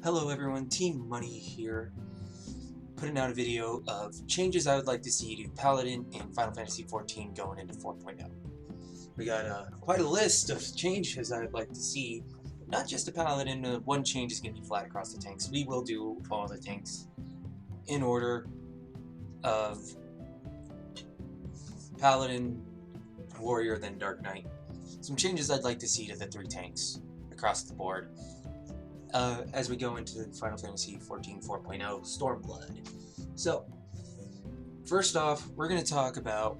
Hello everyone, Team Money here, putting out a video of changes I would like to see to Paladin in Final Fantasy XIV going into 4.0. We got quite a list of changes I would like to see, not just to Paladin. One change is going to be flat across the tanks. We will do all the tanks in order of Paladin, Warrior, then Dark Knight. Some changes I'd like to see to the three tanks across the board. As we go into Final Fantasy XIV 4.0 Stormblood. So, first off, we're going to talk about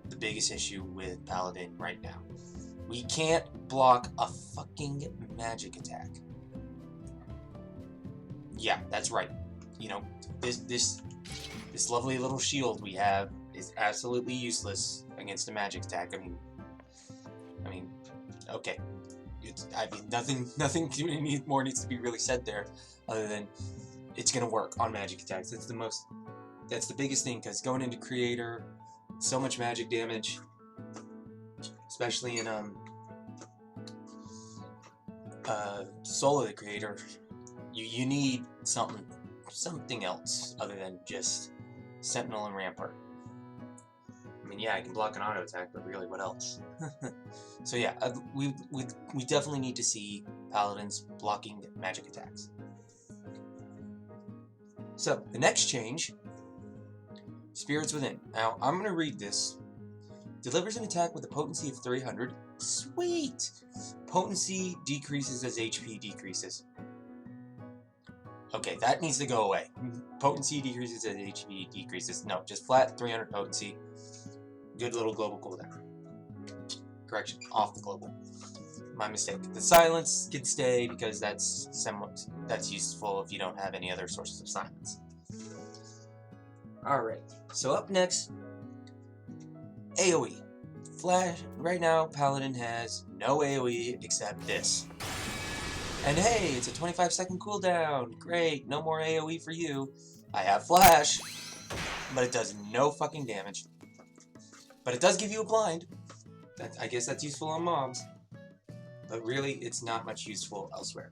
the biggest issue with Paladin right now. We can't block a fucking magic attack. Yeah, that's right. You know, this lovely little shield we have is absolutely useless against a magic attack. I mean, okay. Nothing more needs to be really said there, other than it's gonna work on magic attacks. That's the biggest thing, because going into Creator, so much magic damage, especially in Soul of the Creator, you need something else other than just Sentinel and Rampart. I mean, yeah, I can block an auto attack, but really, what else? So yeah, we definitely need to see Paladins blocking magic attacks. So, the next change, Spirits Within. Now, I'm going to read this. Delivers an attack with a potency of 300. Sweet! Potency decreases as HP decreases. Okay, that needs to go away. Potency decreases as HP decreases. No, just flat 300 potency. Good little global cooldown. Correction, off the global. My mistake. The silence can stay because that's useful if you don't have any other sources of silence. Alright, so up next, AoE. Flash, right now, Paladin has no AoE except this. And hey, it's a 25-second cooldown. Great, no more AoE for you. I have Flash, but it does no fucking damage. But it does give you a blind. I guess that's useful on mobs. But really, it's not much useful elsewhere.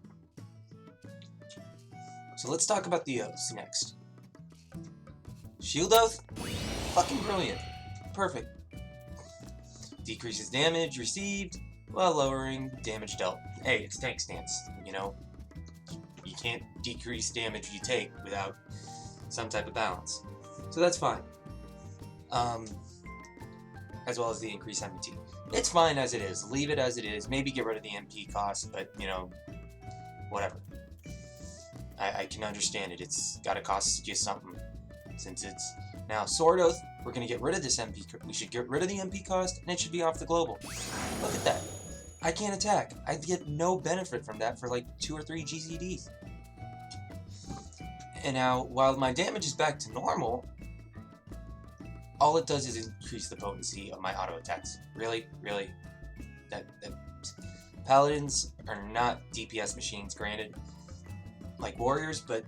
So let's talk about the oaths next. Shield Oath? Fucking brilliant. Perfect. Decreases damage received while lowering damage dealt. Hey, it's tank stance, you know? You can't decrease damage you take without some type of balance. So that's fine. As well as the increased MT. It's fine as it is. Leave it as it is. Maybe get rid of the MP cost, but, you know, whatever. I can understand it. It's gotta cost you something. Since it's now Sword Oath, we're gonna get rid of this MP. We should get rid of the MP cost, and it should be off the global. Look at that. I can't attack. I get no benefit from that for like 2 or 3 GCDs. And now, while my damage is back to normal, all it does is increase the potency of my auto attacks. Really? Paladins are not DPS machines, granted, like warriors, but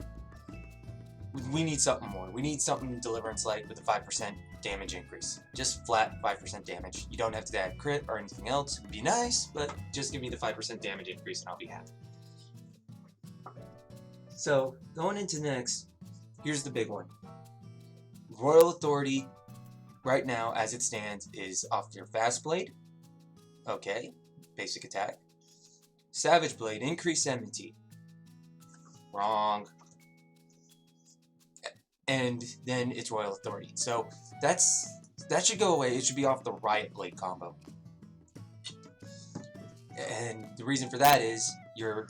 we need something more. We need something deliverance-like with a 5% damage increase. Just flat 5% damage. You don't have to add crit or anything else. It would be nice, but just give me the 5% damage increase and I'll be happy. So, going into next, here's the big one. Royal Authority, right now, as it stands, is off your Fast Blade. Okay, basic attack. Savage Blade, increase MT. Wrong. And then it's Royal Authority. So that should go away. It should be off the Riot Blade combo. And the reason for that is you're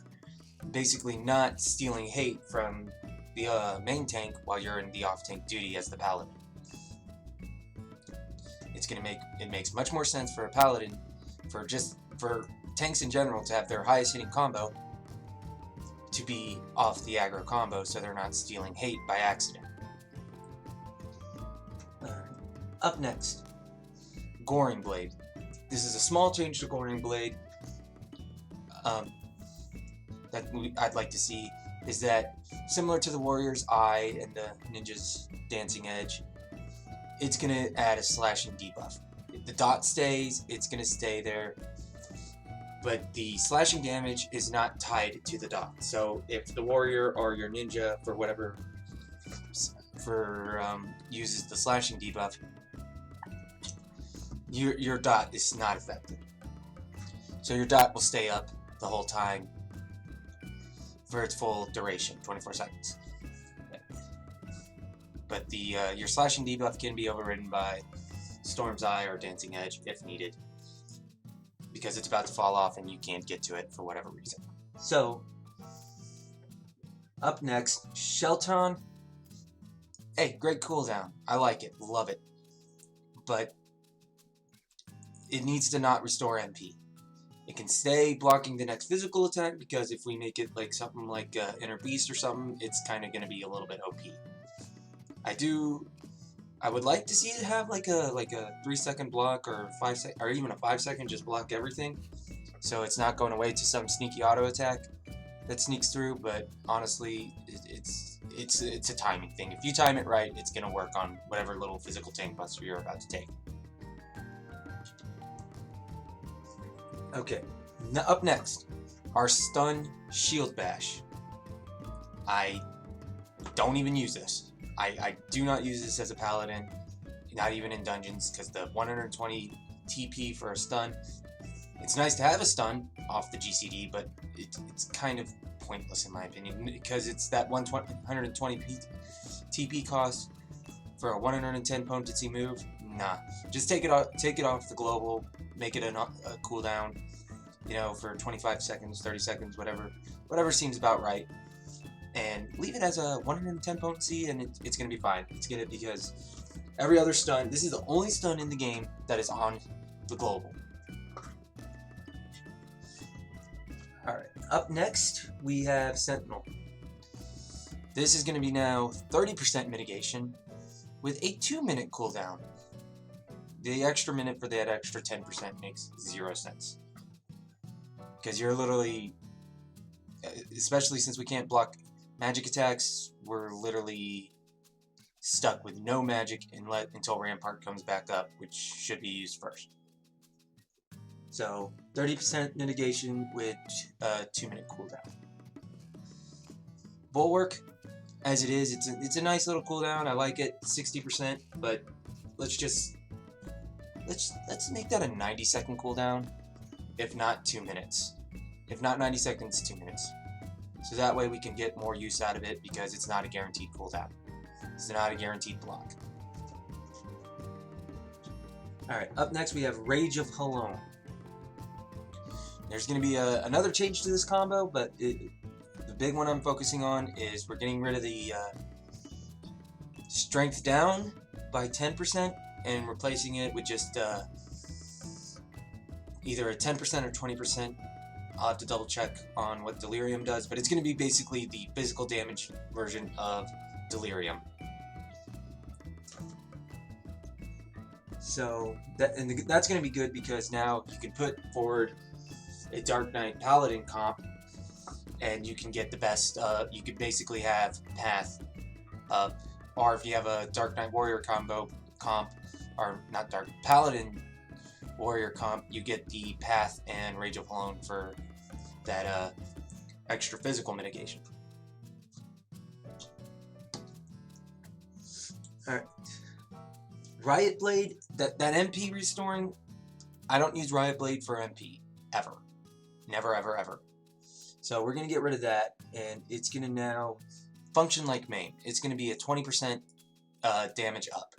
basically not stealing hate from the main tank while you're in the off-tank duty as the Paladin. It makes much more sense for a Paladin, for tanks in general, to have their highest hitting combo to be off the aggro combo, so they're not stealing hate by accident. Up next, Goring Blade. This is a small change to Goring Blade that I'd like to see, is that similar to the Warrior's Eye and the Ninja's Dancing Edge, it's going to add a slashing debuff. If the dot stays, it's going to stay there, but the slashing damage is not tied to the dot. So if the warrior or your ninja, for whatever, uses the slashing debuff, your dot is not affected. So your dot will stay up the whole time for its full duration, 24 seconds. But the your slashing debuff can be overridden by Storm's Eye or Dancing Edge if needed, because it's about to fall off and you can't get to it for whatever reason. So, up next, Sheltron. Hey, great cooldown. I like it, love it. But it needs to not restore MP. It can stay blocking the next physical attack, because if we make it like something like Inner Beast or something, it's kind of going to be a little bit OP. I would like to see it have like a 3-second block, or 5 or even a 5-second just block everything, so it's not going away to some sneaky auto attack that sneaks through. But honestly, it's a timing thing. If you time it right, it's gonna work on whatever little physical tank buster you're about to take. Okay, up next, our stun shield bash. I don't even use this. I do not use this as a paladin, not even in dungeons, because the 120 TP for a stun, it's nice to have a stun off the GCD, but it's kind of pointless in my opinion, because it's that 120 TP cost for a 110 potency move. Nah, just take it off the global, make it a cooldown, you know, for 25 seconds, 30 seconds, whatever seems about right. And leave it as a 110 potency, and it's going to be fine. It's going to, because every other stun, this is the only stun in the game that is on the global. Alright, up next, we have Sentinel. This is going to be now 30% mitigation with a 2-minute cooldown. The extra minute for that extra 10% makes 0 sense. Because you're literally, especially since we can't block magic attacks, we're literally stuck with no magic until Rampart comes back up, which should be used first. So 30% mitigation with a 2-minute cooldown. Bulwark, as it is, it's a nice little cooldown. I like it, 60%, but let's make that a 90-second cooldown, if not 2 minutes. If not 90 seconds, 2 minutes. So that way we can get more use out of it, because it's not a guaranteed cooldown. It's not a guaranteed block. Alright, up next we have Rage of Halone. There's going to be another change to this combo, but the big one I'm focusing on is we're getting rid of the strength down by 10% and replacing it with just either a 10% or 20%. I'll have to double check on what Delirium does, but it's going to be basically the physical damage version of Delirium. So that's going to be good, because now you can put forward a Dark Knight Paladin comp, and you can get the best. You could basically have Path, or if you have a Dark Knight Warrior comp, or not Dark Paladin Warrior comp, you get the Path and Rage of Halone for that extra physical mitigation. Alright. Riot Blade, that MP restoring, I don't use Riot Blade for MP, ever. Never, ever, ever. So we're going to get rid of that, and it's going to now function like main. It's going to be a 20% damage up.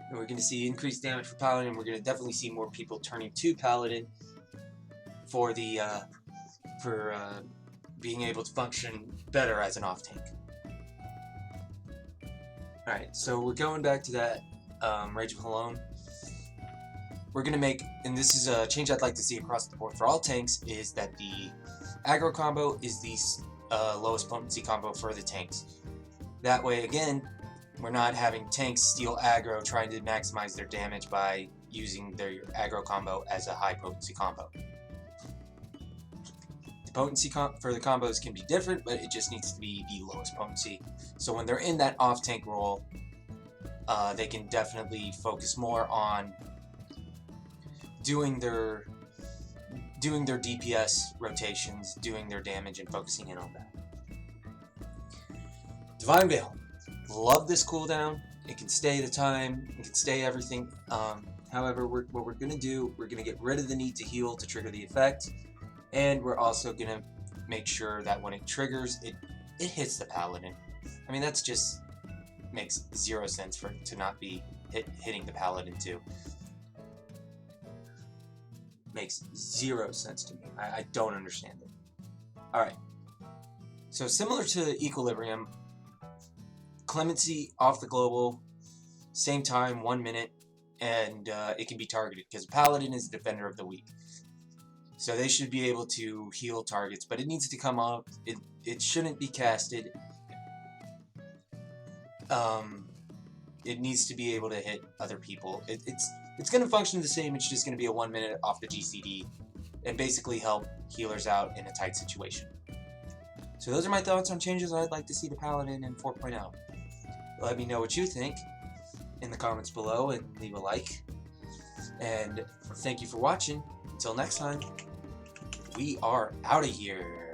And we're going to see increased damage for Paladin, and we're going to definitely see more people turning to Paladin for the being able to function better as an off-tank. Alright, so we're going back to that Rage of Halone. We're going to make, and this is a change I'd like to see across the board for all tanks, is that the aggro combo is the lowest potency combo for the tanks. That way, again, we're not having tanks steal aggro trying to maximize their damage by using their aggro combo as a high potency combo. The potency for the combos can be different, but it just needs to be the lowest potency. So when they're in that off-tank role, they can definitely focus more on doing their doing their DPS rotations, doing their damage, and focusing in on that. Divine Veil. Love this cooldown. It can stay the time. It can stay everything. However, what we're going to do, we're going to get rid of the need to heal to trigger the effect. And we're also going to make sure that when it triggers, it hits the Paladin. I mean, that's just makes zero sense for it to not be hitting the Paladin too. Makes zero sense to me. I don't understand it. Alright. So similar to Equilibrium, Clemency off the global, same time, 1 minute, and it can be targeted because Paladin is the defender of the weak. So they should be able to heal targets, but it needs to come up. It shouldn't be casted. It needs to be able to hit other people. It's going to function the same. It's just going to be a 1 minute off the GCD and basically help healers out in a tight situation. So those are my thoughts on changes I'd like to see to Paladin in 4.0. Let me know what you think in the comments below and leave a like. And thank you for watching. Until next time, we are out of here.